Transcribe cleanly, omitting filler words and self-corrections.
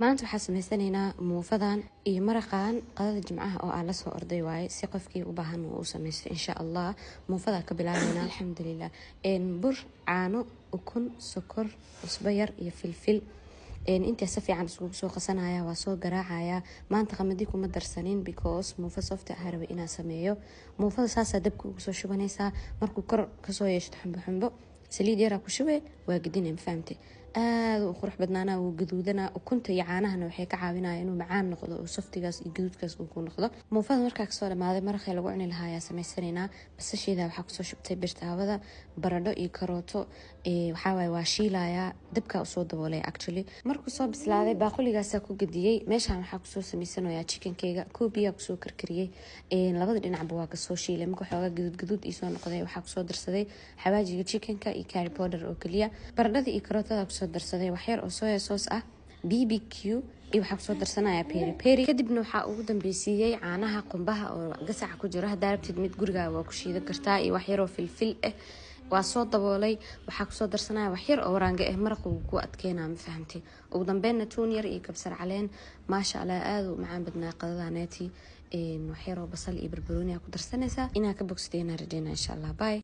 maanta waxaan sameysanaynaa muufadan iyo maraqan qadada jimcaha oo aan la soo orday waaye si qofkii u baahan uu samaysto insha Allah. Muufada ka bilaabayna alxamdulillah. Bur, caano, ukun, sokor, cusbo yar iyo filfil. inta si fiican isugu soo qasanaya waa soo garaacaya. maanta qamadi kuma darsanin because muufa soft ah rabay inaan sameeyo. muufada saasa dabka ugu soo shubanaysa markuu kor ka soo yeesho xumbo saliid yar ku shubay waa gidinay fahamtay aad u qurux badnaana oo gaduudana ukunta iyo caanahana waxay ka caawinayaan inuu macaan noqdo oo softigaas iyo gaduudkaas uu ku noqdo. muufada markaa ka soo dhamaaday maraqay lagu cuni lahaa ayaa samaysanayna. basasheeda waxaa ku soo shubtay birtaawada, baradho iyo karooto. waxa waaye waa shiilaya dabka soo daboolay actually. markuu soo bislaaday baaquligaas ku gadiyay meeshaan waxaa ku soo sameysanayaa chickenkeyga koobiya ku soo karkariyay. labada dhinacba waa ka soo shiilay markuu xoogaa gaduud iyo soo noqday waxaa ku soo darsaday xawaajiga chickenka iyo curry powder oo kaliya. baradhada iyo karootada ku soo darsaday wax yar oo soya sauce ah, BBQ iyo waxa ku soo darsanaya peri peri. kadibna waxa ugu dambeysiyay caanaha qumbaha oo gasac ku jira. hadaa rabtid mid guriga waa ku shiidan kartaa iyo wax yar oo filfil ah waa soo daboolay. waxaa ku soo darsanaya wax yar oo waraanga ah maraq uu ku adkeena ma fahamtay. ugu dambeynna tuun yar iyo kabsar caleen maasha Allah aad u macaan badnaa qadadaanati. wax yar oo basal iyo barbarooni ku darsanaysa inaa ka bogsadeena rajayna insha Allah. Bye.